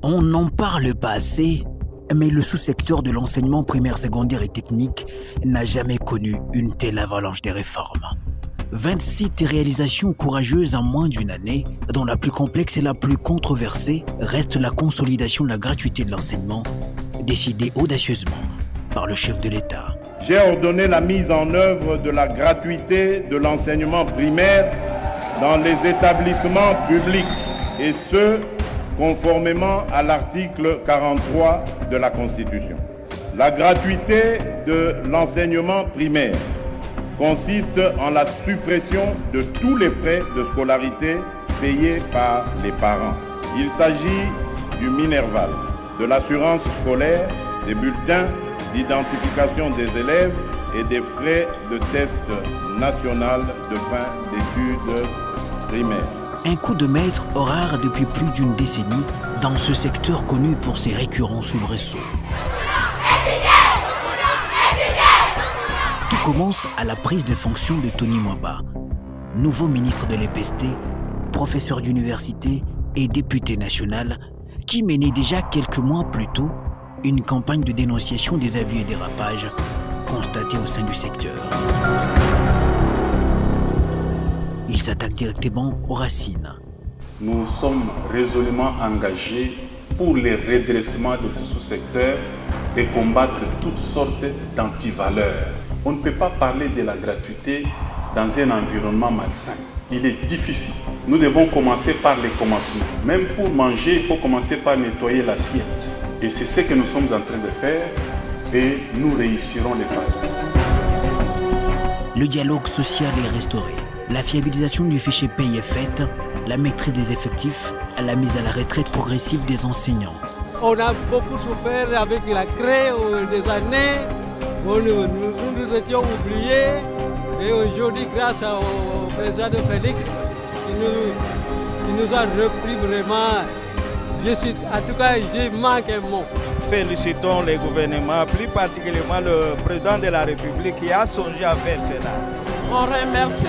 On n'en parle pas assez, mais le sous-secteur de l'enseignement primaire, secondaire et technique n'a jamais connu une telle avalanche de réformes. 27 réalisations courageuses en moins d'une année, dont la plus complexe et la plus controversée reste la consolidation de la gratuité de l'enseignement, décidée audacieusement par le chef de l'État. J'ai ordonné la mise en œuvre de la gratuité de l'enseignement primaire dans les établissements publics, et ce, conformément à l'article 43 de la Constitution. La gratuité de l'enseignement primaire consiste en la suppression de tous les frais de scolarité payés par les parents. Il s'agit du Minerval, de l'assurance scolaire, des bulletins d'identification des élèves et des frais de test national de fin d'études primaires. Un coup de maître rare depuis plus d'une décennie dans ce secteur connu pour ses récurrents soubresauts. Tout commence à la prise de fonction de Tony Mwaba, nouveau ministre de l'EPST, professeur d'université et député national, qui menait déjà quelques mois plus tôt une campagne de dénonciation des abus et dérapages constatés au sein du secteur. Il s'attaque directement aux racines. Nous sommes résolument engagés pour le redressement de ce sous-secteur et combattre toutes sortes d'antivaleurs. On ne peut pas parler de la gratuité dans un environnement malsain. Il est difficile. Nous devons commencer par les commencements. Même pour manger, il faut commencer par nettoyer l'assiette. Et c'est ce que nous sommes en train de faire et nous réussirons les pas. Le dialogue social est restauré. La fiabilisation du fichier paye est faite, la maîtrise des effectifs, la mise à la retraite progressive des enseignants. On a beaucoup souffert avec la craie des années, nous étions oubliés, et aujourd'hui grâce au président de Félix, il nous a repris vraiment. En tout cas, je manque un mot. Félicitons les gouvernements, plus particulièrement le président de la République qui a songé à faire cela. On remercie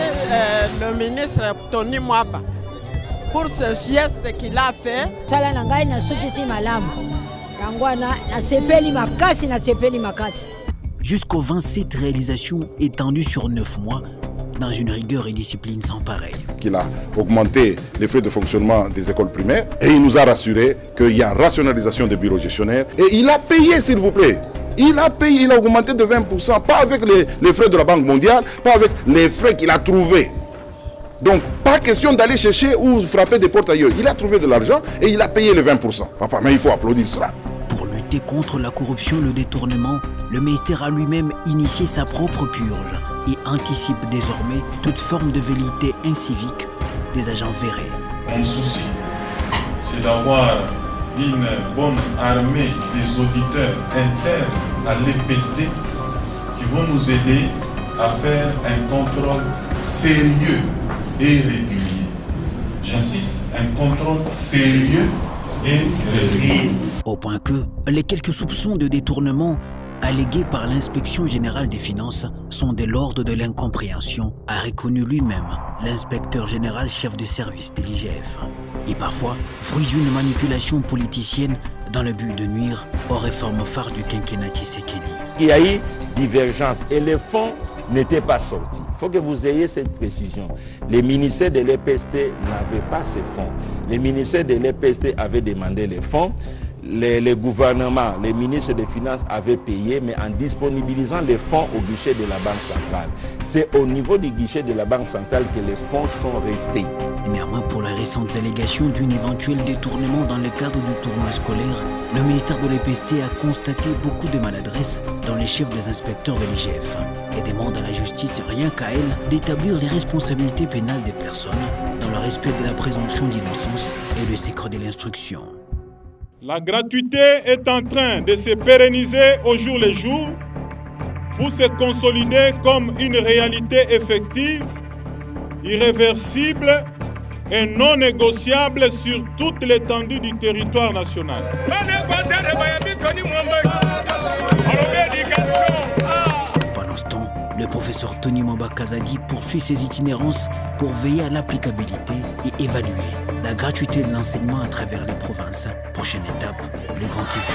le ministre Tony Mwaba pour ce geste qu'il a fait. Jusqu'aux 27 réalisations étendues sur 9 mois, dans une rigueur et discipline sans pareil. Il a augmenté les frais de fonctionnement des écoles primaires et il nous a rassuré qu'il y a rationalisation des bureaux gestionnaires. Et il a payé, s'il vous plaît. Il a payé, il a augmenté de 20%, pas avec les frais de la Banque mondiale, pas avec les frais qu'il a trouvés. Donc, pas question d'aller chercher ou frapper des portes ailleurs. Il a trouvé de l'argent et il a payé les 20%. Enfin, mais il faut applaudir cela. Pour lutter contre la corruption et le détournement, le ministère a lui-même initié sa propre purge et anticipe désormais toute forme de velléité incivique des agents vérés. Mon souci, c'est d'avoir une bonne armée des auditeurs internes à l'EPST qui vont nous aider à faire un contrôle sérieux et régulier. J'insiste, un contrôle sérieux et régulier. Au point que les quelques soupçons de détournement allégués par l'inspection générale des finances sont de l'ordre de l'incompréhension, a reconnu lui-même l'inspecteur général chef de service de l'IGF. Et parfois, fruit d'une manipulation politicienne dans le but de nuire aux réformes phares du quinquennat Tshisekedi. Il y a eu divergence et les fonds n'étaient pas sortis. Il faut que vous ayez cette précision. Les ministères de l'EPST n'avaient pas ces fonds. Les ministères de l'EPST avaient demandé les fonds. Les gouvernements, les ministres des Finances avaient payé, mais en disponibilisant les fonds au guichet de la Banque centrale. C'est au niveau du guichet de la Banque centrale que les fonds sont restés. Néanmoins, pour la récente allégation d'un éventuel détournement dans le cadre du tournoi scolaire, le ministère de l'EPST a constaté beaucoup de maladresse dans les chefs des inspecteurs de l'IGF et demande à la justice, rien qu'à elle, d'établir les responsabilités pénales des personnes dans le respect de la présomption d'innocence et le secret de l'instruction. La gratuité est en train de se pérenniser au jour le jour pour se consolider comme une réalité effective, irréversible et non négociable sur toute l'étendue du territoire national. Pendant ce temps, Le professeur Tony Mwaba Kazadi poursuit ses itinérances pour veiller à l'applicabilité et évaluer la gratuité de l'enseignement à travers les provinces. Prochaine étape, le Grand Kivu.